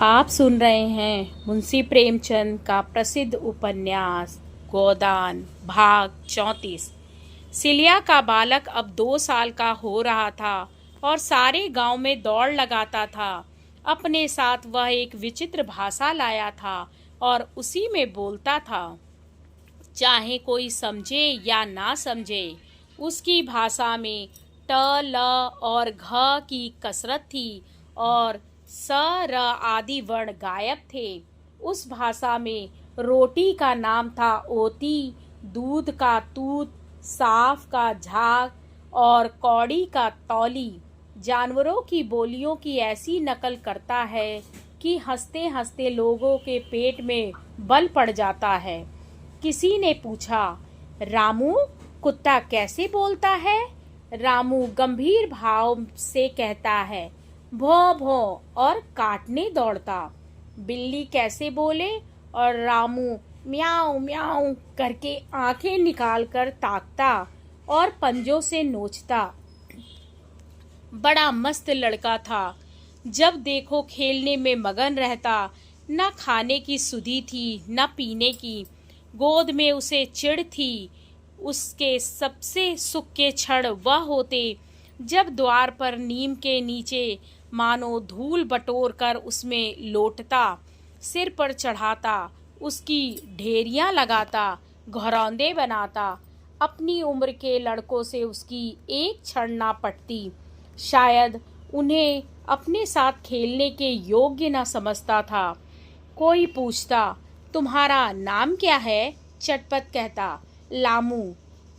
आप सुन रहे हैं मुंशी प्रेमचंद का प्रसिद्ध उपन्यास गोदान भाग 34। सिलिया का बालक अब 2 साल का हो रहा था और सारे गांव में दौड़ लगाता था। अपने साथ वह एक विचित्र भाषा लाया था और उसी में बोलता था। चाहे कोई समझे या ना समझे, उसकी भाषा में ट ल और घ की कसरत थी और स र आदि वर्ण गायब थे। उस भाषा में रोटी का नाम था ओती, दूध का तूत, साफ का झाग और कौड़ी का तौली। जानवरों की बोलियों की ऐसी नकल करता है कि हंसते हंसते लोगों के पेट में बल पड़ जाता है। किसी ने पूछा, रामू, कुत्ता कैसे बोलता है? रामू गंभीर भाव से कहता है, भौं भौं, और काटने दौड़ता। बिल्ली कैसे बोले? और रामू म्याऊं म्याऊं करके आंखें निकालकर ताकता और पंजों से नोचता। बड़ा मस्त लड़का था। जब देखो खेलने में मगन रहता। न खाने की सुधि थी न पीने की। गोद में उसे चिढ़ थी। उसके सबसे सुख के क्षण वह होते जब द्वार पर नीम के नीचे मानो धूल बटोर कर उसमें लोटता, सिर पर चढ़ाता, उसकी ढेरियां लगाता, घरौंदे बनाता। अपनी उम्र के लड़कों से उसकी एक क्षण ना पटती। शायद उन्हें अपने साथ खेलने के योग्य न समझता था। कोई पूछता, तुम्हारा नाम क्या है? चटपट कहता, लामू।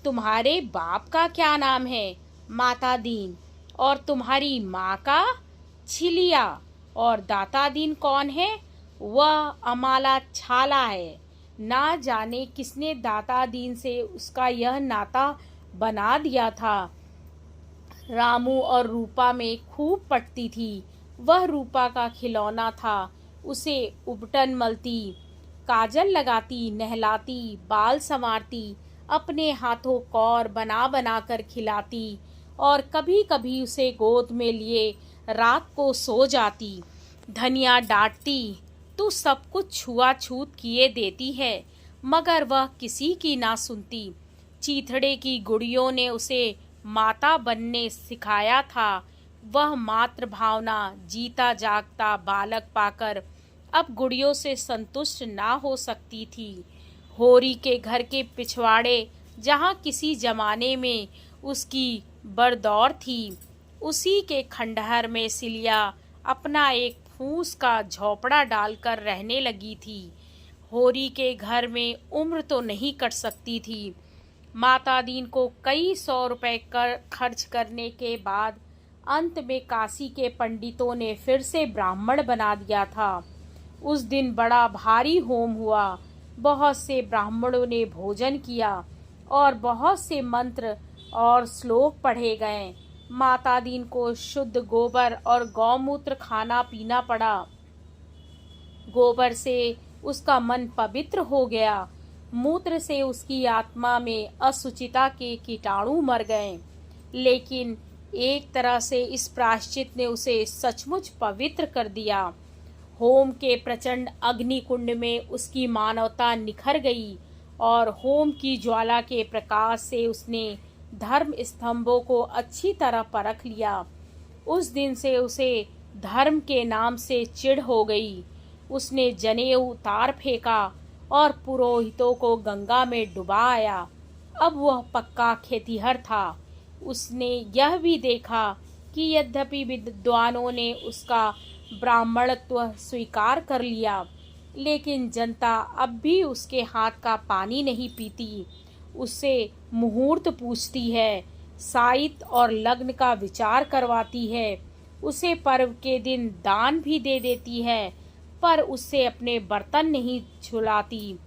तुम्हारे बाप का क्या नाम है? माता दीन। और तुम्हारी माँ का? छिलिया। और दाता दीन कौन है? वह अमाला छाला है। ना जाने किसने दाता दीन से उसका यह नाता बना दिया था। रामू और रूपा में खूब पटती थी। वह रूपा का खिलौना था। उसे उबटन मलती, काजल लगाती, नहलाती, बाल संवारती, अपने हाथों कौर बना बना कर खिलाती और कभी कभी उसे गोद में लिए रात को सो जाती। धनिया डांटती, तू सब कुछ छुआछूत किए देती है, मगर वह किसी की ना सुनती। चीथड़े की गुड़ियों ने उसे माता बनने सिखाया था। वह मातृ भावना जीता जागता बालक पाकर अब गुड़ियों से संतुष्ट ना हो सकती थी। होरी के घर के पिछवाड़े जहाँ किसी जमाने में उसकी बरदौर थी, उसी के खंडहर में सिलिया अपना एक फूस का झोपड़ा डालकर रहने लगी थी। होरी के घर में उम्र तो नहीं कट सकती थी। माता दीन को कई 100 रुपए खर्च करने के बाद अंत में काशी के पंडितों ने फिर से ब्राह्मण बना दिया था। उस दिन बड़ा भारी होम हुआ। बहुत से ब्राह्मणों ने भोजन किया और बहुत से मंत्र और श्लोक पढ़े गए। माता दीन को शुद्ध गोबर और गौमूत्र खाना पीना पड़ा। गोबर से उसका मन पवित्र हो गया। मूत्र से उसकी आत्मा में असुचिता के कीटाणु मर गए। लेकिन एक तरह से इस प्रायश्चित ने उसे सचमुच पवित्र कर दिया। होम के प्रचंड अग्निकुंड में उसकी मानवता निखर गई और होम की ज्वाला के प्रकाश से उसने धर्म स्तंभों को अच्छी तरह परख लिया। उस दिन से उसे धर्म के नाम से चिढ़ हो गई। उसने जनेऊ उतार फेंका और पुरोहितों को गंगा में डुबाया। अब वह पक्का खेतिहर था। उसने यह भी देखा कि यद्यपि विद्वानों ने उसका ब्राह्मणत्व स्वीकार कर लिया, लेकिन जनता अब भी उसके हाथ का पानी नहीं पीती। उससे मुहूर्त पूछती है, साइत और लग्न का विचार करवाती है। उसे पर्व के दिन दान भी दे देती है, पर उससे अपने बर्तन नहीं छुलाती।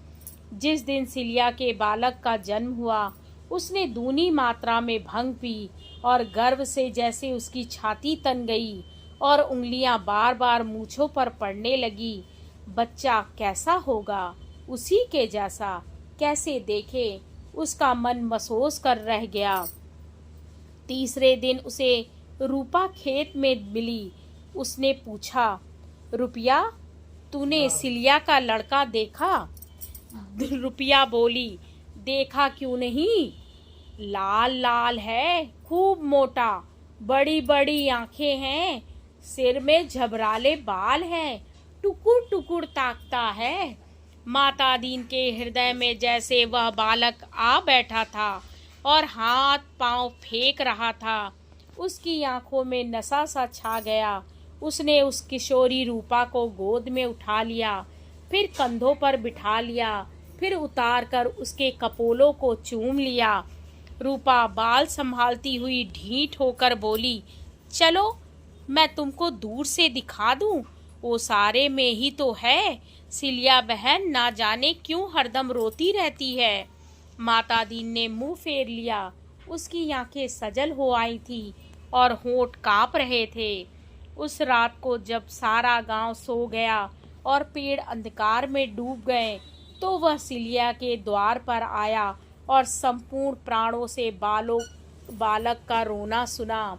जिस दिन सिलिया के बालक का जन्म हुआ, उसने दूनी मात्रा में भंग पी और गर्व से जैसे उसकी छाती तन गई और उंगलियां बार बार मूंछों पर पड़ने लगी। बच्चा कैसा होगा? उसी के जैसा। कैसे देखे? उसका मन मसोस कर रह गया। तीसरे दिन उसे रूपा खेत में मिली। उसने पूछा, रुपया तूने सिलिया का लड़का देखा? रुपया बोली, देखा क्यों नहीं, लाल लाल है, खूब मोटा, बड़ी बड़ी आंखें हैं, सिर में झबराले बाल हैं, टुकुर टुकुर ताकता है। माता दीन के हृदय में जैसे वह बालक आ बैठा था और हाथ पांव फेंक रहा था। उसकी आंखों में नशा सा छा गया। उसने उस किशोरी रूपा को गोद में उठा लिया, फिर कंधों पर बिठा लिया, फिर उतार कर उसके कपोलों को चूम लिया। रूपा बाल संभालती हुई ढीठ होकर बोली, चलो मैं तुमको दूर से दिखा दूं, वो सारे में ही तो है। सिलिया बहन ना जाने क्यों हरदम रोती रहती है। माता दीन ने मुंह फेर लिया। उसकी आंखें सजल हो आई थी और होंठ कांप रहे थे। उस रात को जब सारा गांव सो गया और पेड़ अंधकार में डूब गए, तो वह सिलिया के द्वार पर आया और संपूर्ण प्राणों से बालक का रोना सुना,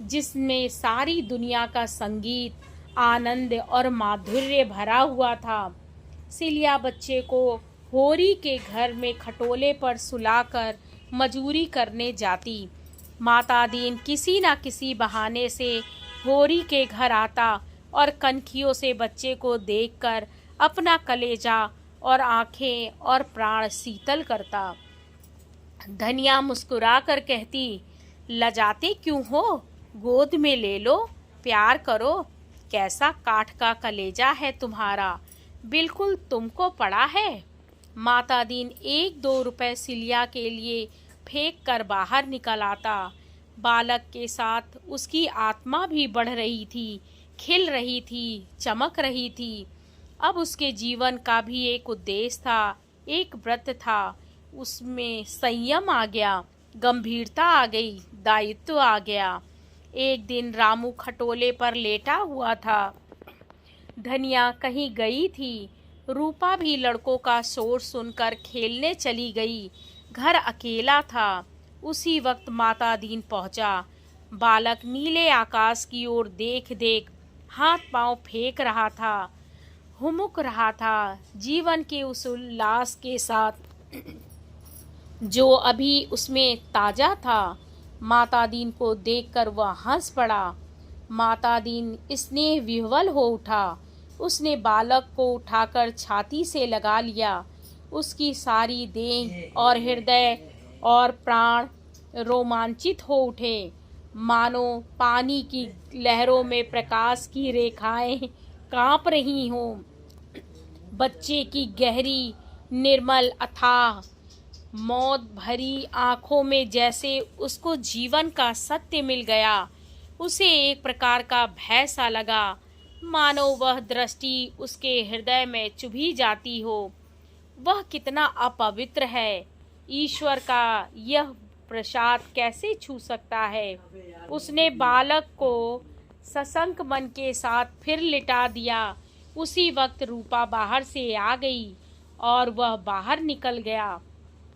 जिसमें सारी दुनिया का संगीत, आनंद और माधुर्य भरा हुआ था। सिलिया बच्चे को होरी के घर में खटोले पर सुलाकर मजूरी करने जाती। माता दीन किसी न किसी बहाने से होरी के घर आता और कनखियों से बच्चे को देखकर अपना कलेजा और आंखें और प्राण शीतल करता। धनिया मुस्कुरा कर कहती, लजाते क्यों हो, गोद में ले लो, प्यार करो, कैसा काठ का कलेजा है तुम्हारा, बिल्कुल तुमको पड़ा है। माता दीन 1-2 रुपए सिलिया के लिए फेंक कर बाहर निकल आता। बालक के साथ उसकी आत्मा भी बढ़ रही थी, खिल रही थी, चमक रही थी। अब उसके जीवन का भी एक उद्देश्य था, एक व्रत था। उसमें संयम आ गया, गंभीरता आ गई, दायित्व आ गया। एक दिन रामू खटोले पर लेटा हुआ था। धनिया कहीं गई थी। रूपा भी लड़कों का शोर सुनकर खेलने चली गई। घर अकेला था। उसी वक्त माता दीन पहुंचा। बालक नीले आकाश की ओर देख देख हाथ पांव फेंक रहा था, हुमुक रहा था, जीवन के उस उल्लास के साथ जो अभी उसमें ताजा था। माता दीन को देखकर वह हंस पड़ा। माता दीन स्नेह विह्वल हो उठा। उसने बालक को उठाकर छाती से लगा लिया। उसकी सारी देह और हृदय और प्राण रोमांचित हो उठे, मानो पानी की लहरों में प्रकाश की रेखाएं कांप रही हों। बच्चे की गहरी, निर्मल, अथाह, मौत भरी आंखों में जैसे उसको जीवन का सत्य मिल गया। उसे एक प्रकार का भय सा लगा, मानो वह दृष्टि उसके हृदय में चुभी जाती हो। वह कितना अपवित्र है, ईश्वर का यह प्रसाद कैसे छू सकता है। उसने बालक को सशंक मन के साथ फिर लिटा दिया। उसी वक्त रूपा बाहर से आ गई और वह बाहर निकल गया।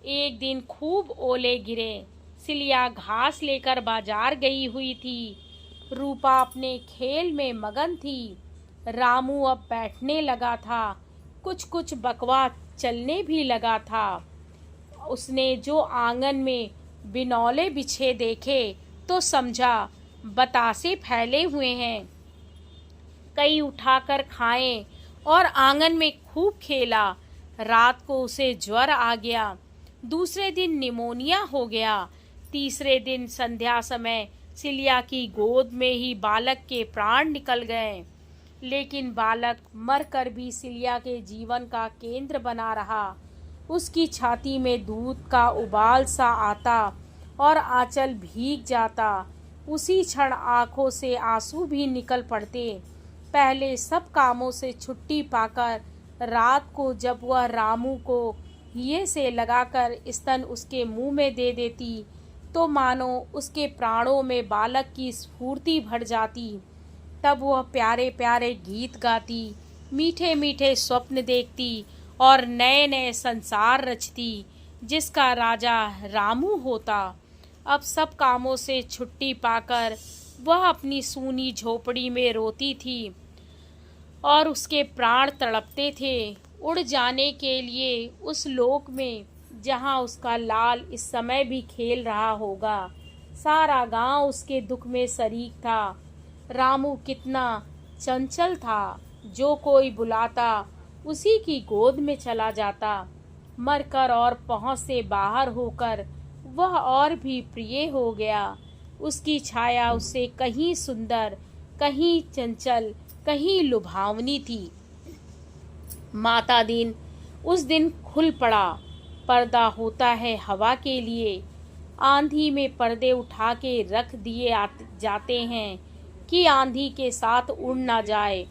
एक दिन खूब ओले गिरे। सिलिया घास लेकर बाजार गई हुई थी। रूपा अपने खेल में मगन थी। रामू अब बैठने लगा था। कुछ कुछ बकवा चलने भी लगा था। उसने जो आंगन में बिनौले बिछे देखे तो समझा बतासे फैले हुए हैं। कई उठाकर खाए और आंगन में खूब खेला। रात को उसे ज्वर आ गया। दूसरे दिन निमोनिया हो गया। तीसरे दिन संध्या समय सिलिया की गोद में ही बालक के प्राण निकल गए। लेकिन बालक मरकर भी सिलिया के जीवन का केंद्र बना रहा। उसकी छाती में दूध का उबाल सा आता और आंचल भीग जाता। उसी क्षण आंखों से आंसू भी निकल पड़ते। पहले सब कामों से छुट्टी पाकर रात को जब वह रामू को हिये से लगाकर स्तन उसके मुंह में दे देती, तो मानो उसके प्राणों में बालक की स्फूर्ति भर जाती। तब वह प्यारे प्यारे गीत गाती, मीठे मीठे स्वप्न देखती और नए नए संसार रचती, जिसका राजा रामू होता। अब सब कामों से छुट्टी पाकर वह अपनी सूनी झोपड़ी में रोती थी। और उसके प्राण तड़पते थे उड़ जाने के लिए उस लोक में जहाँ उसका लाल इस समय भी खेल रहा होगा। सारा गांव उसके दुख में शरीक था। रामू कितना चंचल था, जो कोई बुलाता उसी की गोद में चला जाता। मरकर और पहुंच से बाहर होकर वह और भी प्रिय हो गया। उसकी छाया उससे कहीं सुंदर, कहीं चंचल, कहीं लुभावनी थी। माता दीन उस दिन खुल पड़ा। पर्दा होता है हवा के लिए। आंधी में पर्दे उठा के रख दिए जाते हैं कि आंधी के साथ उड़ ना जाए।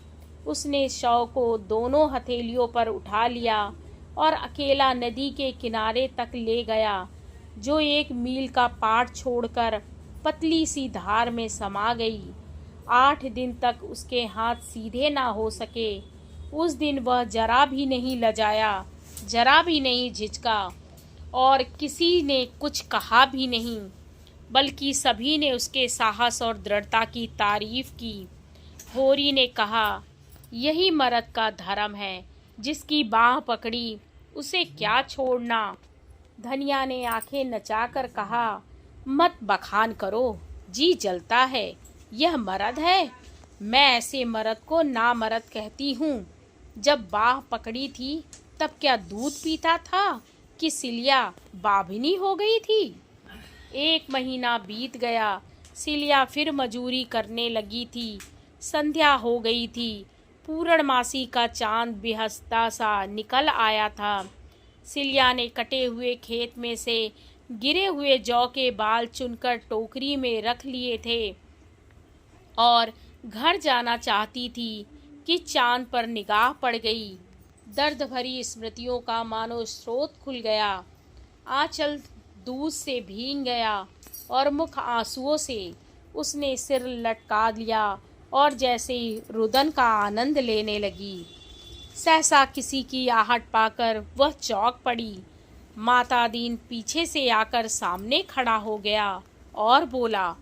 उसने शव को दोनों हथेलियों पर उठा लिया और अकेला नदी के किनारे तक ले गया, जो 1 मील का पाट छोड़कर पतली सी धार में समा गई। 8 दिन तक उसके हाथ सीधे ना हो सके। उस दिन वह जरा भी नहीं लजाया, जरा भी नहीं झिझका और किसी ने कुछ कहा भी नहीं, बल्कि सभी ने उसके साहस और दृढ़ता की तारीफ की। होरी ने कहा, यही मर्द का धर्म है, जिसकी बाह पकड़ी उसे क्या छोड़ना। धनिया ने आंखें नचाकर कहा, मत बखान करो, जी जलता है। यह मर्द है? मैं ऐसे मर्द को ना मर्द कहती हूँ। जब बाह पकड़ी थी तब क्या दूध पीता था कि सिलिया बाभिनी हो गई थी? 1 महीना बीत गया। सिलिया फिर मजूरी करने लगी थी। संध्या हो गई थी। पूर्णमासी का चांद बेहस्ता सा निकल आया था। सिलिया ने कटे हुए खेत में से गिरे हुए जौ के बाल चुनकर टोकरी में रख लिए थे और घर जाना चाहती थी कि चांद पर निगाह पड़ गई। दर्द भरी स्मृतियों का मानो स्रोत खुल गया। आंचल दूध से भीग गया और मुख आंसुओं से उसने सिर लटका लिया और जैसे रुदन का आनंद लेने लगी। सहसा किसी की आहट पाकर वह चौंक पड़ी। माता दीन पीछे से आकर सामने खड़ा हो गया और बोला,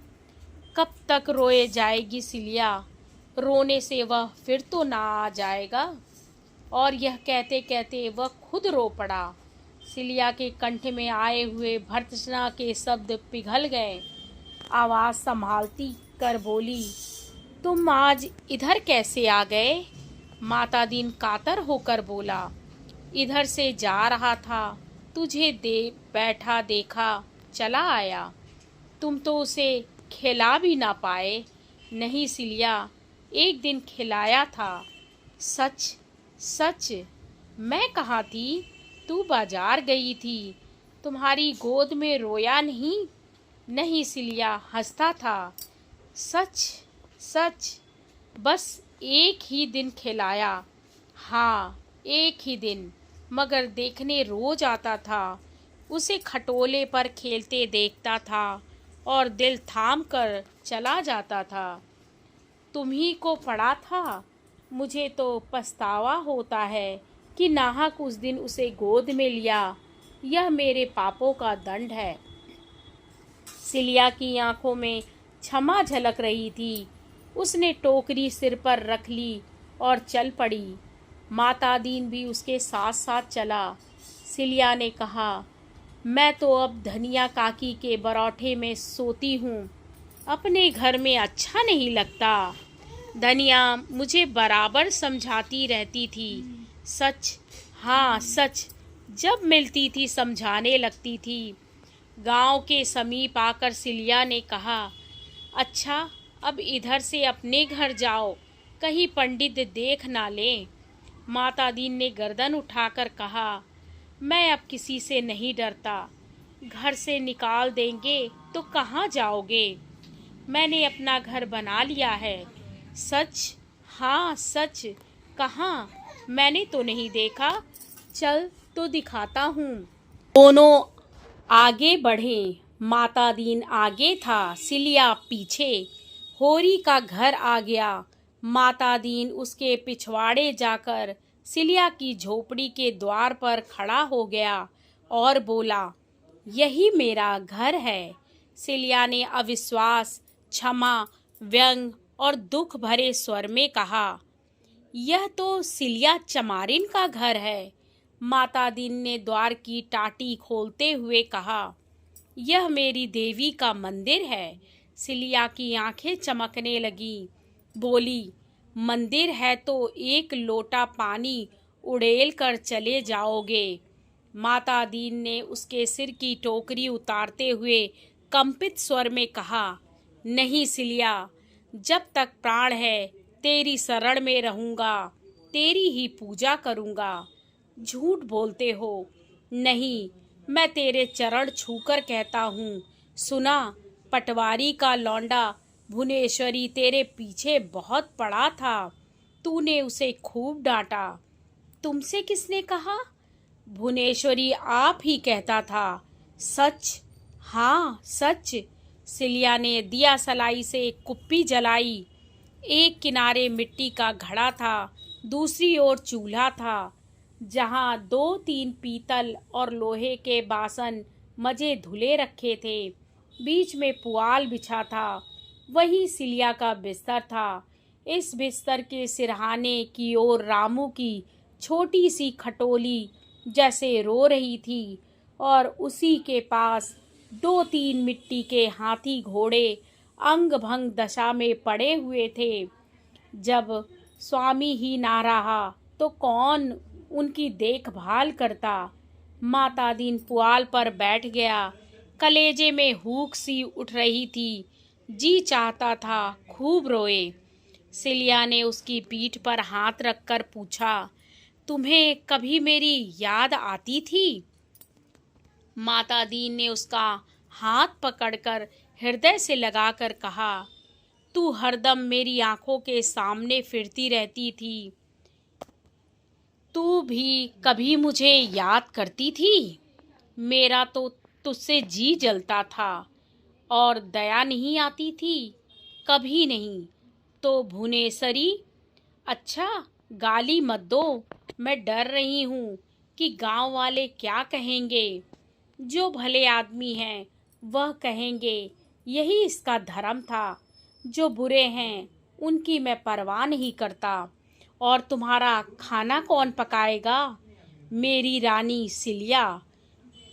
कब तक रोए जाएगी सिलिया? रोने से वह फिर तो ना आ जाएगा। और यह कहते कहते वह खुद रो पड़ा। सिलिया के कंठ में आए हुए भर्त्सना के शब्द पिघल गए। आवाज़ संभालती कर बोली, तुम आज इधर कैसे आ गए? माता दीन कातर होकर बोला, इधर से जा रहा था, तुझे दे बैठा देखा, चला आया। तुम तो उसे खिला भी ना पाए। नहीं सिलिया, एक दिन खिलाया था। सच सच? मैं कहाँ थी? तू बाजार गई थी। तुम्हारी गोद में रोया नहीं? नहीं सिलिया, हंसता था। सच सच? बस एक ही दिन खिलाया। हाँ, एक ही दिन, मगर देखने रोज आता था। उसे खटोले पर खेलते देखता था और दिल थाम कर चला जाता था। तुम्ही को पड़ा था। मुझे तो पछतावा होता है कि नाहक उस दिन उसे गोद में लिया। यह मेरे पापों का दंड है। सिलिया की आंखों में क्षमा झलक रही थी। उसने टोकरी सिर पर रख ली और चल पड़ी। माता दीन भी उसके साथ साथ चला। सिलिया ने कहा, मैं तो अब धनिया काकी के बरौठे में सोती हूँ। अपने घर में अच्छा नहीं लगता। धनिया मुझे बराबर समझाती रहती थी। सच? हाँ सच। जब मिलती थी समझाने लगती थी। गांव के समीप आकर सिलिया ने कहा, अच्छा अब इधर से अपने घर जाओ, कहीं पंडित देख ना लें। माता दीन ने गर्दन उठाकर कहा, मैं अब किसी से नहीं डरता। घर से निकाल देंगे तो कहाँ जाओगे? मैंने अपना घर बना लिया है। सच? हाँ सच। कहाँ? मैंने तो नहीं देखा। चल तो दिखाता हूँ। दोनों आगे बढ़े। माता दीन आगे था, सिलिया पीछे। होरी का घर आ गया। माता दीन उसके पिछवाड़े जाकर सिलिया की झोपड़ी के द्वार पर खड़ा हो गया और बोला, यही मेरा घर है। सिलिया ने अविश्वास, क्षमा, व्यंग और दुख भरे स्वर में कहा, यह तो सिलिया चमारिन का घर है। माता दीन ने द्वार की टाटी खोलते हुए कहा। यह मेरी देवी का मंदिर है। सिलिया की आंखें चमकने लगी। बोली, मंदिर है तो एक लोटा पानी उड़ेल कर चले जाओगे। माता दीन ने उसके सिर की टोकरी उतारते हुए कंपित स्वर में कहा, नहीं सिलिया, जब तक प्राण है तेरी शरण में रहूंगा, तेरी ही पूजा करूंगा। झूठ बोलते हो। नहीं, मैं तेरे चरण छूकर कहता हूँ, सुना, पटवारी का लौंडा भुवनेश्वरी तेरे पीछे बहुत पड़ा था। तूने उसे खूब डांटा। तुमसे किसने कहा? भुवनेश्वरी आप ही कहता था। सच? हाँ सच। सिलिया ने दिया सलाई से एक कुप्पी जलाई। एक किनारे मिट्टी का घड़ा था, दूसरी ओर चूल्हा था, जहाँ 2-3 पीतल और लोहे के बासन मजे धुले रखे थे। बीच में पुआल बिछा था। वही सिलिया का बिस्तर था। इस बिस्तर के सिरहाने की ओर रामू की छोटी सी खटोली जैसे रो रही थी, और उसी के पास 2-3 मिट्टी के हाथी घोड़े अंग भंग दशा में पड़े हुए थे। जब स्वामी ही ना रहा तो कौन उनकी देखभाल करता? माता दीन पुआल पर बैठ गया। कलेजे में हुक सी उठ रही थी। जी चाहता था खूब रोए। सिलिया ने उसकी पीठ पर हाथ रखकर पूछा, तुम्हें कभी मेरी याद आती थी? माता दीन ने उसका हाथ पकड़कर हृदय से लगाकर कहा, तू हरदम मेरी आंखों के सामने फिरती रहती थी। तू भी कभी मुझे याद करती थी? मेरा तो तुझसे जी जलता था। और दया नहीं आती थी? कभी नहीं। तो भुवनेश्वरी? अच्छा, गाली मत दो। मैं डर रही हूँ कि गांव वाले क्या कहेंगे। जो भले आदमी हैं वह कहेंगे यही इसका धर्म था। जो बुरे हैं उनकी मैं परवाह नहीं करता। और तुम्हारा खाना कौन पकाएगा? मेरी रानी सिलिया।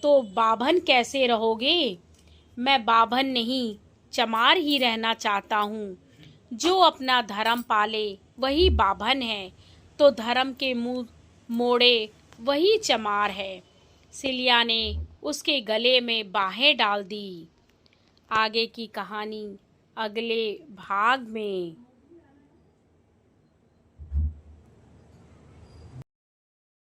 तो बाभन कैसे रहोगे? मैं बाभन नहीं, चमार ही रहना चाहता हूँ। जो अपना धर्म पाले वही बाभन है, तो धर्म के मुंह मोड़े वही चमार है। सिलिया ने उसके गले में बाहें डाल दी। आगे की कहानी अगले भाग में।